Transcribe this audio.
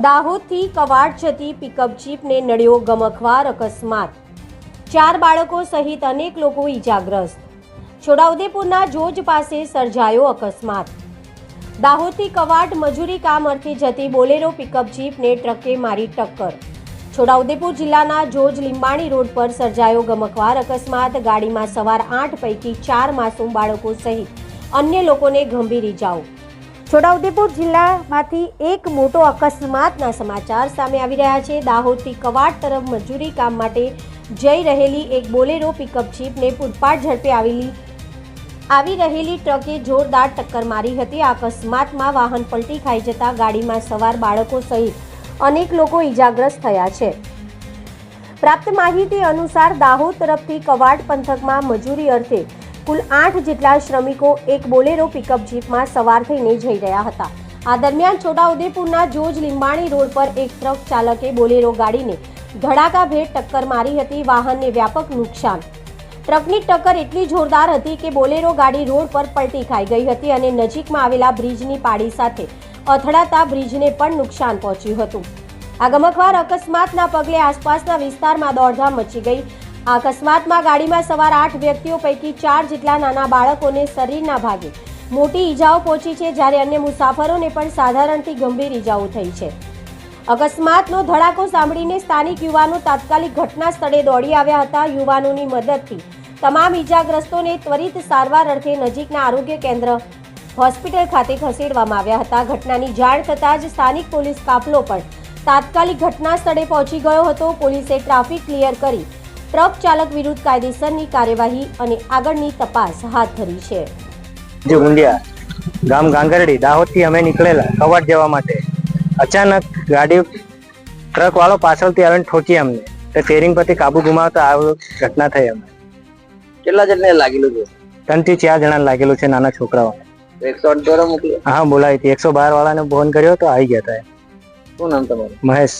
દાહોદથી Quad જતી pickup જીપને નડ્યો ગમખ્વાર અકસ્માત। 4 બાળકો સહિત અનેક લોકો ઈજાગ્રસ્ત। છોટાઉદેપુરના જોજ પાસે સર્જાયો અકસ્માત। દાહોદથી કવાડ મજૂરી કામ અર્થે જતી બોલેરો પિકઅપ જીપને ટ્રકે મારી ટક્કર। છોટાઉદેપુર જિલ્લાના જોજ લીંબાણી રોડ પર સર્જાયો ગમખ્વાર અકસ્માત। ગાડીમાં સવાર 8 પૈકી 4 માસૂમ બાળકો સહિત અન્ય લોકોને ગંભીર ઈજાઓ। છોટાઉદેપુર જિલ્લામાંથી એક મોટો અકસ્માતના સમાચાર સામે આવી રહ્યા છે। દાહોદથી કવાડ તરફ મજૂરી કામ માટે જઈ રહેલી એક બોલેરો પિકઅપ જીપને પૂરપાટ ઝડપે આવી રહેલી ટ્રકે જોરદાર ટક્કર મારી હતી। આ અકસ્માતમાં વાહન પલટી ખાઈ જતા ગાડીમાં સવાર બાળકો સહિત અનેક લોકો ઈજાગ્રસ્ત થયા છે। પ્રાપ્ત માહિતી અનુસાર દાહોદ તરફથી કવાડ પંથકમાં મજૂરી અર્થે કુલ 8 જેટલા શ્રમિકો એક બોલેરો પિકઅપ જીપમાં સવાર થઈને જઈ રહ્યા હતા। આ દરમિયાન છોટાઉદેપુરના જોજ લીંબાણી રોડ પર એક ટ્રક ચાલકે બોલેરો ગાડીને ધડાકાભેર ટક્કર મારી હતી। વાહનને વ્યાપક નુકસાન। ટ્રકની ટક્કર એટલી જોરદાર હતી કે બોલેરો ગાડી રોડ પર પલટી ખાઈ ગઈ હતી અને નજીકમાં આવેલા બ્રિજની પાળી સાથે અથડાતા બ્રિજને પણ નુકસાન પહોંચ્યું હતું। આ ગમખ્વાર અકસ્માતના પગલે આસપાસના વિસ્તારમાં દોડધામ મચી ગઈ। આ અકસ્માતમાં ગાડીમાં સવાર 8 વ્યક્તિઓ પૈકી 4 જેટલા નાના બાળકોને શરીરના ભાગે મોટી ઈજાઓ પહોંચી છે, જ્યારે અન્ય મુસાફરોને પણ સાધારણથી ગંભીર ઈજાઓ થઈ છે। અકસ્માતનો ધડાકો સાંભળીને સ્થાનિક યુવાનો તાત્કાલિક ઘટના સ્થળે દોડી આવ્યા હતા। યુવાનોની મદદથી તમામ ઈજાગ્રસ્તોને ત્વરિત સારવાર અર્થે નજીકના આરોગ્ય કેન્દ્ર હોસ્પિટલ ખાતે ખસેડવામાં આવ્યા હતા। ઘટનાની જાણ થતાં જ સ્થાનિક પોલીસ કાફલો પણ તાત્કાલિક ઘટના સ્થળે પહોંચી ગયો હતો। પોલીસે ટ્રાફિક ક્લિયર કરી ટ્રક ચાલક વિરુદ્ધ કાયદેસરની કાર્યવાહી અને આગળની તપાસ હાથ ધરી છે। જે ગુંડિયા ગામ ગાંગરડી દાહોદથી અમે નીકળેલા કવાડ જવા માટે અચાનક ગાડી ટ્રક વાળો પાછળથી આવીને ઠોકી અમને, તો સ્ટીયરિંગ પરથી કાબુ ગુમાવતા આ ઘટના થઈ। અમે કેટલા જણને લાગેલું છે? 3 થી 4 જણા લાગેલું છે, નાના છોકરાઓ। 108 દ્વારા મોકલ્યો? હા, બોલાવી હતી। 112 વાળાને ફોન કર્યો તો આવી ગયા હતા। શું નામ તમારું? મહેશ।